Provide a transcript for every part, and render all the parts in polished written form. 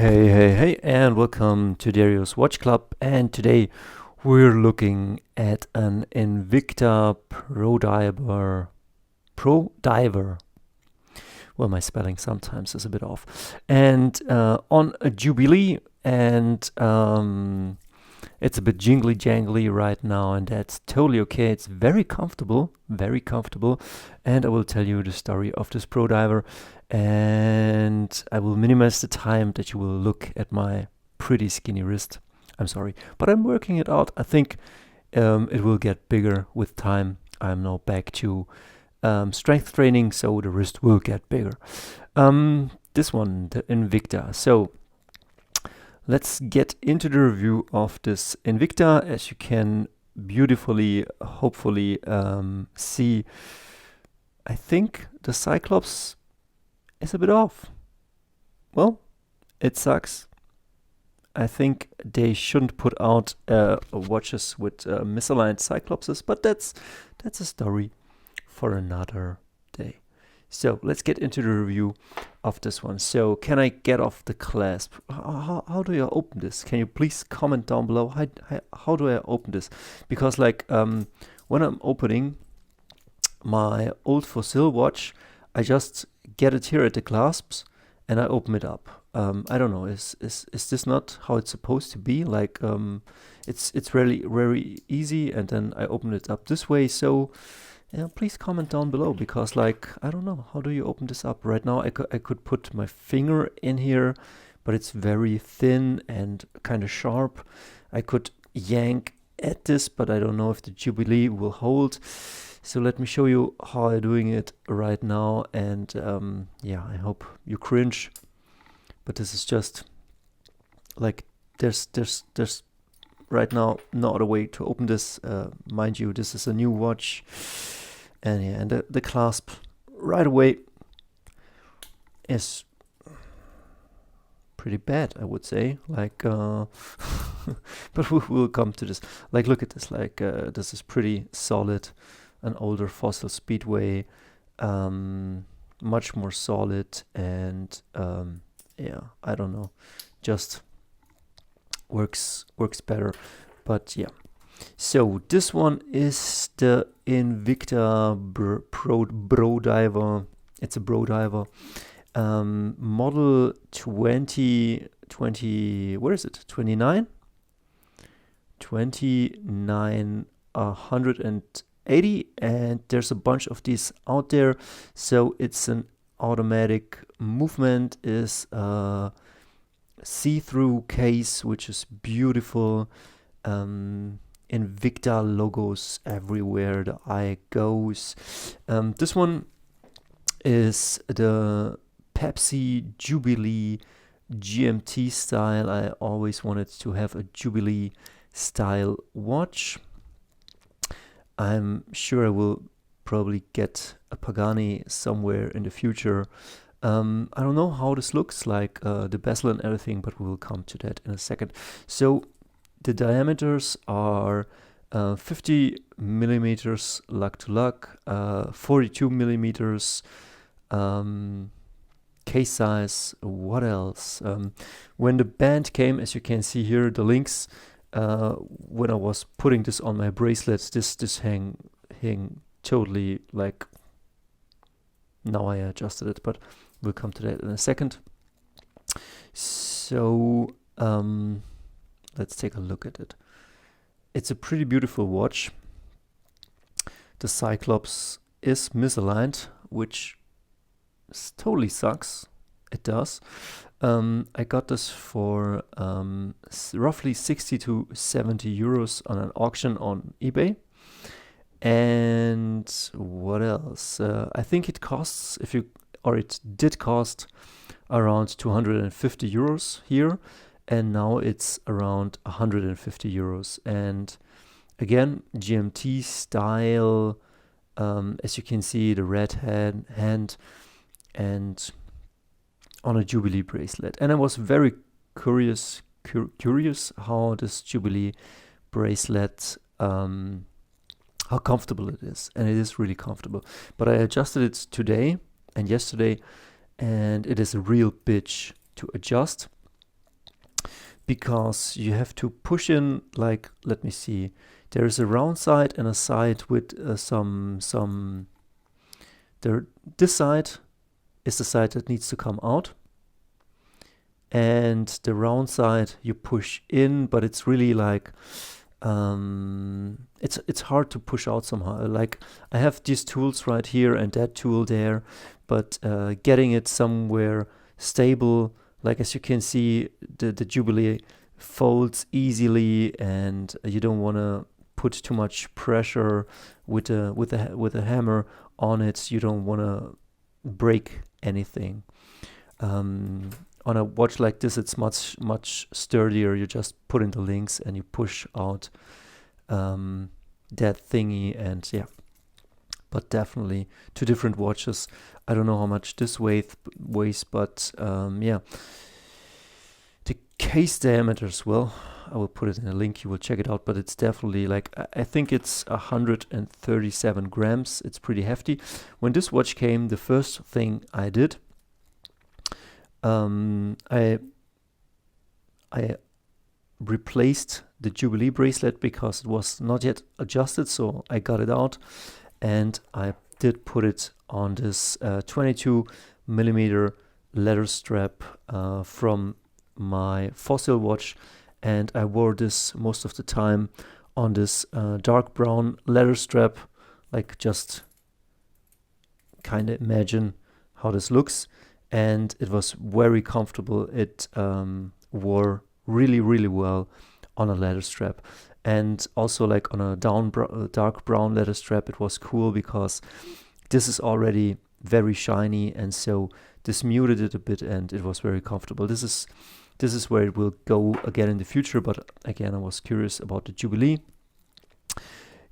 Hey, and welcome to Dario's Watch Club. And today we're looking at an Invicta Pro Diver. Well, my spelling sometimes is a bit off. And on a Jubilee, and it's a bit jingly jangly right now, and that's totally okay. It's very comfortable, and I will tell you the story of this Pro Diver, and I will minimize the time that you will look at my pretty skinny wrist. I'm sorry, but I'm working it out. I think it will get bigger with time. I'm now back to strength training, so the wrist will get bigger. This one, the Invicta. So let's get into the review of this Invicta. As you can beautifully, hopefully, see, I think the Cyclops is a bit off. Well, it sucks. I think they shouldn't put out watches with misaligned Cyclopses, but that's a story for another day. So let's get into the review of this one. So can I get off the clasp? How do you open this? Can you please comment down below? How do I open this? Because like when I'm opening my old Fossil watch, I just get it here at the clasps and I open it up. I don't know. Is this not how it's supposed to be? Like it's really very easy, and then I open it up this way. So yeah, please comment down below, because like I don't know, how do you open this up? Right now I could put my finger in here, but it's very thin and kind of sharp. I could yank at this, but I don't know if the Jubilee will hold. So let me show you how I'm doing it right now, and yeah, I hope you cringe, but this is just like there's right now no other way to open this. Mind you, this is a new watch, and yeah, and the clasp right away is pretty bad, I would say. Like, but we'll come to this. Like, look at this. Like, this is pretty solid. An older Fossil Speedway, much more solid, and yeah, I don't know, just works better. But yeah, so this one is the Invicta Bro Diver. It's a Bro Diver, model 2020. Where is it? 29, 180, and there's a bunch of these out there. So it's an automatic movement, is a see-through case, which is beautiful. Invicta logos everywhere the eye goes. This one is the Pepsi Jubilee GMT style. I always wanted to have a Jubilee style watch. I'm sure I will probably get a Pagani somewhere in the future. I don't know how this looks like, the bezel and everything, but we will come to that in a second. So the diameters are 50 millimeters lug to lug, 42 millimeters case size. What else? When the band came, as you can see here, the links, when I was putting this on my bracelets, this hang totally, like, now I adjusted it, but we'll come to that in a second. So let's take a look at it. It's a pretty beautiful watch. The Cyclops is misaligned, which totally sucks. It does. I got this for roughly 60 to 70 euros on an auction on eBay. And what else? I think it costs, it did cost around 250 euros here, and now it's around 150 euros. And again, GMT style, as you can see, the red hand, and on a Jubilee bracelet. And I was very curious how this Jubilee bracelet, how comfortable it is. And it is really comfortable. But I adjusted it today and yesterday, and it is a real bitch to adjust. because you have to push in, like, let me see, there is a round side and a side with this side is the side that needs to come out, and the round side you push in, but it's really like it's hard to push out somehow. Like, I have these tools right here and that tool there, but getting it somewhere stable, like as you can see, the Jubilee folds easily, and you don't want to put too much pressure with a hammer on it. You don't want to break anything. On a watch like this, it's much sturdier. You just put in the links and you push out that thingy, and yeah. But definitely two different watches. I don't know how much this weighs, but yeah. The case diameters, well, I will put it in a link, you will check it out, but it's definitely like, I think it's 137 grams. It's pretty hefty. When this watch came, the first thing I did, I replaced the Jubilee bracelet because it was not yet adjusted, so I got it out and I did put it on this 22 millimeter leather strap from my Fossil watch, and I wore this most of the time on this dark brown leather strap. Like, just kind of imagine how this looks, and it was very comfortable. It wore really well on a leather strap, and also like on a dark brown leather strap, it was cool because this is already very shiny, and so this muted it a bit, and it was very comfortable. This is where it will go again in the future, but again, I was curious about the Jubilee.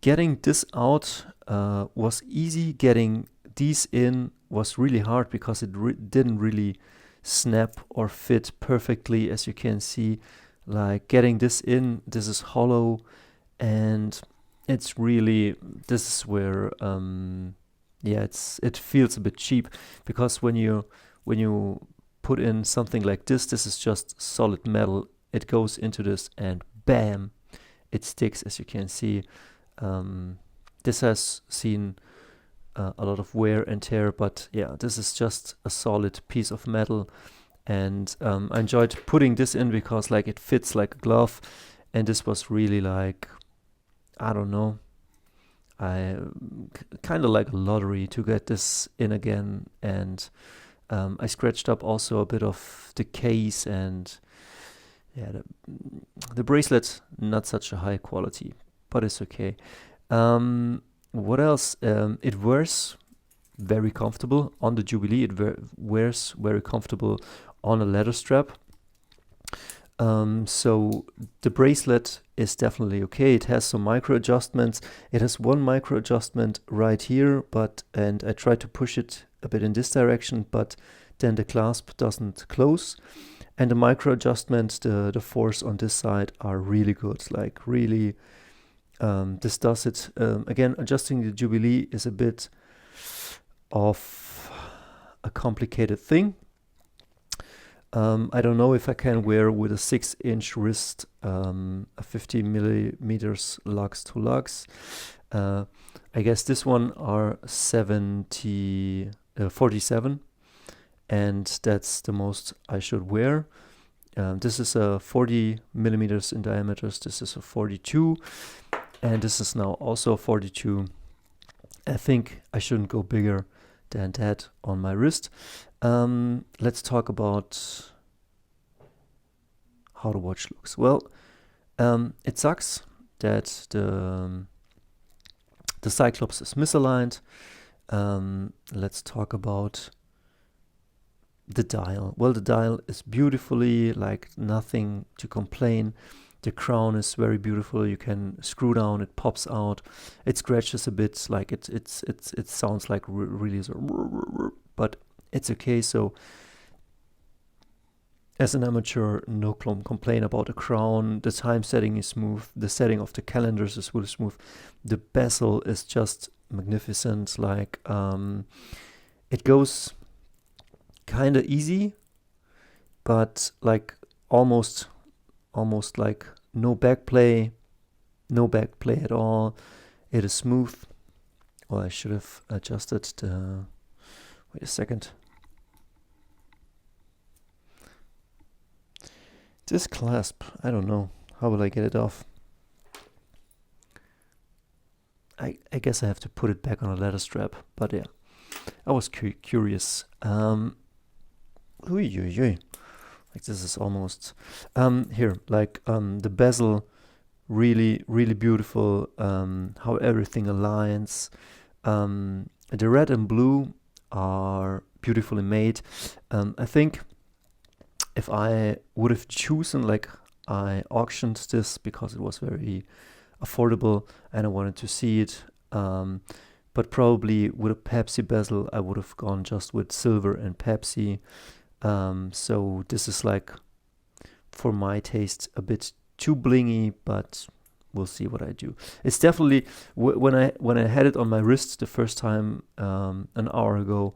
Getting this out was easy. Getting these in was really hard because it didn't really snap or fit perfectly, as you can see. Like, getting this in, this is hollow, and it's really, this is where yeah, it feels a bit cheap, because when you put in something like this is just solid metal. It goes into this and bam, it sticks, as you can see. This has seen a lot of wear and tear, but yeah, this is just a solid piece of metal, and I enjoyed putting this in because like it fits like a glove, and this was really like, I don't know, I kind of like a lottery to get this in again. And I scratched up also a bit of the case, and yeah, the bracelet, not such a high quality, but it's okay. What else? It wears very comfortable on the Jubilee. It wears very comfortable on a leather strap. So the bracelet is definitely okay. It has some micro adjustments. It has one micro adjustment right here, and I tried to push it a bit in this direction, but then the clasp doesn't close. And the micro adjustments, the force on this side are really good. Like, really, this does it. Again, adjusting the Jubilee is a bit of a complicated thing. I don't know if I can wear with a 6-inch wrist a 50 millimeters lux to lux. I guess this one are 47, and that's the most I should wear. This is a 40 millimeters in diameters. This is a 42, and this is now also 42. I think I shouldn't go bigger than that on my wrist. Let's talk about how the watch looks. Well, it sucks that the Cyclops is misaligned. Let's talk about the dial. Well, the dial is beautifully, like, nothing to complain. The crown is very beautiful. You can screw down, it pops out. It scratches a bit, like it sounds like really, but it's okay. So as an amateur, no complain about the crown. The time setting is smooth. The setting of the calendars is really smooth. The bezel is just magnificent. Like, it goes kind of easy, but like almost almost like no backplay at all. It is smooth. Well, I should have adjusted the, wait a second. This clasp, I don't know. How will I get it off? I guess I have to put it back on a leather strap, but yeah, I was curious. Like this is almost here, like the bezel, really beautiful. How everything aligns. The red and blue are beautifully made. I think if I would have chosen, like I auctioned this because it was very affordable and I wanted to see it, but probably with a Pepsi bezel I would have gone just with silver and Pepsi. So this is like, for my taste, a bit too blingy, but we'll see what I do. It's definitely, when I had it on my wrist the first time an hour ago,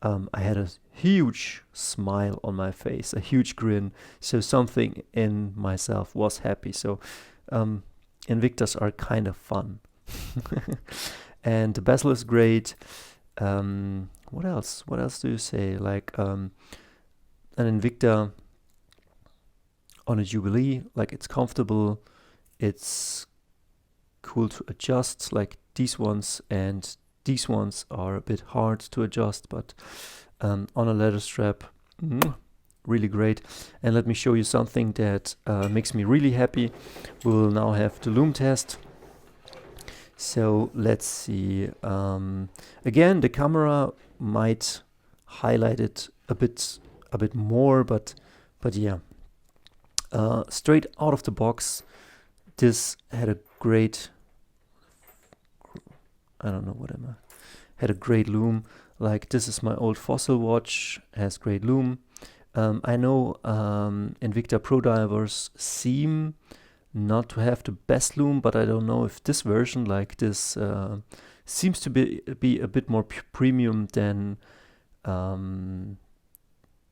I had a huge smile on my face, a huge grin. So something in myself was happy. So Invictas are kind of fun. And the bezel is great. What else? What else do you say? Like an Invicta on a Jubilee, like it's comfortable, it's cool to adjust, like these ones, and these ones are a bit hard to adjust, but on a leather strap, really great. And let me show you something that makes me really happy. We will now have the Lume test. So let's see. Again, the camera might highlight it a bit more, but yeah. Straight out of the box, this had a great, I don't know what am I, had a great lume. Like this is my old Fossil watch, has great lume. I know Invicta Pro divers seem not to have the best lume, but I don't know if this version, like this, seems to be a bit more premium than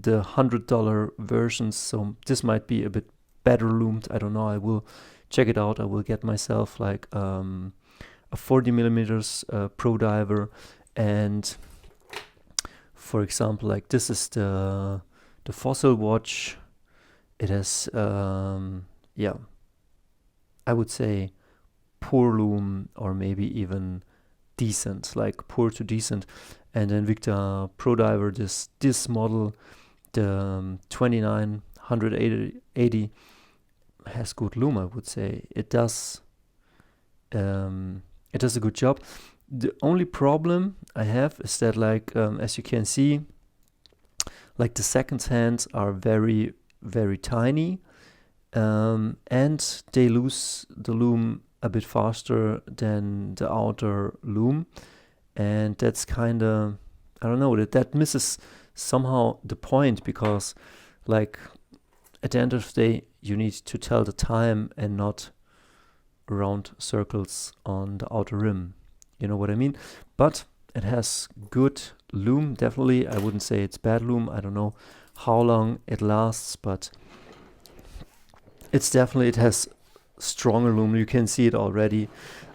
the $100 versions. So this might be a bit better loomed. I don't know. I will check it out. I will get myself like a 40 millimeters Pro diver, and for example, like this is the Fossil watch. It has yeah, I would say poor lume, or maybe even decent, like poor to decent. And Invicta Pro diver, this model, the 2980, has good lume. I would say it does a good job. The only problem I have is that, like as you can see, like the second hands are very tiny, and they lose the lume a bit faster than the outer lume, and that's kind of, I don't know, that misses somehow the point, because like at the end of the day you need to tell the time and not round circles on the outer rim, you know what I mean? But it has good lume, definitely. I wouldn't say it's bad lume. I don't know how long it lasts, but it's definitely, it has stronger lume. You can see it already.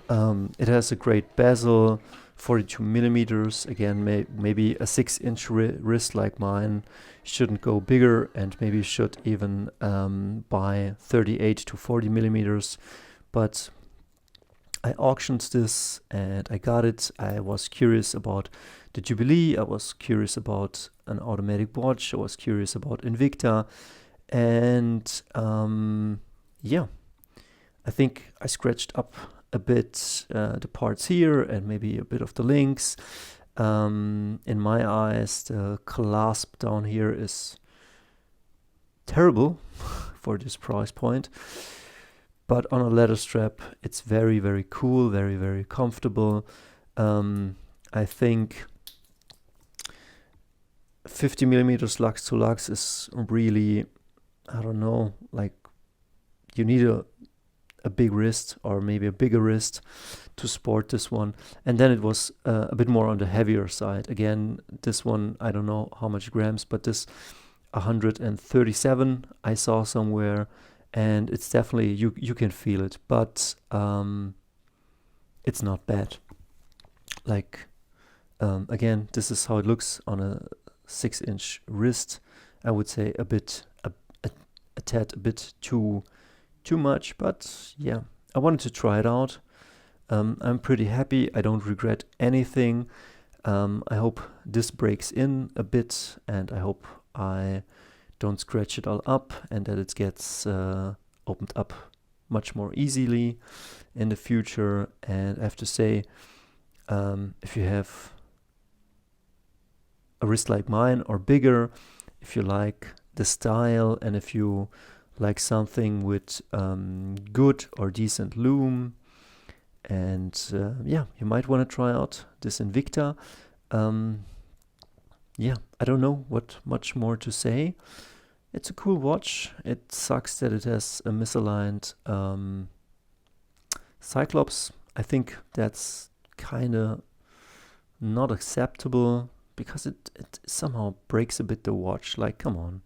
It has a great bezel, 42 millimeters. Again, maybe a 6-inch wrist like mine shouldn't go bigger, and maybe should even buy 38 to 40 millimeters. But I auctioned this and I got it. I was curious about the Jubilee. I was curious about an automatic watch. I was curious about Invicta. And yeah, I think I scratched up a bit the parts here and maybe a bit of the links. In my eyes, the clasp down here is terrible for this price point. But on a leather strap, it's very cool, very comfortable. I think 50 millimeters lux to lux is really, I don't know, like you need a big wrist, or maybe a bigger wrist, to sport this one. And then it was a bit more on the heavier side. Again, this one, I don't know how much grams, but this 137 I saw somewhere. and it's definitely, you can feel it, but it's not bad. Like, again, this is how it looks on a 6-inch wrist. I would say a bit too much, but yeah, I wanted to try it out. I'm pretty happy. I don't regret anything. I hope this breaks in a bit, and I hope I don't scratch it all up, and that it gets opened up much more easily in the future. And I have to say, if you have a wrist like mine or bigger, if you like the style, and if you like something with good or decent lume, and yeah, you might want to try out this Invicta. Yeah, I don't know what much more to say. It's a cool watch. It sucks that it has a misaligned Cyclops. I think that's kind of not acceptable, because it somehow breaks a bit the watch. Like, come on.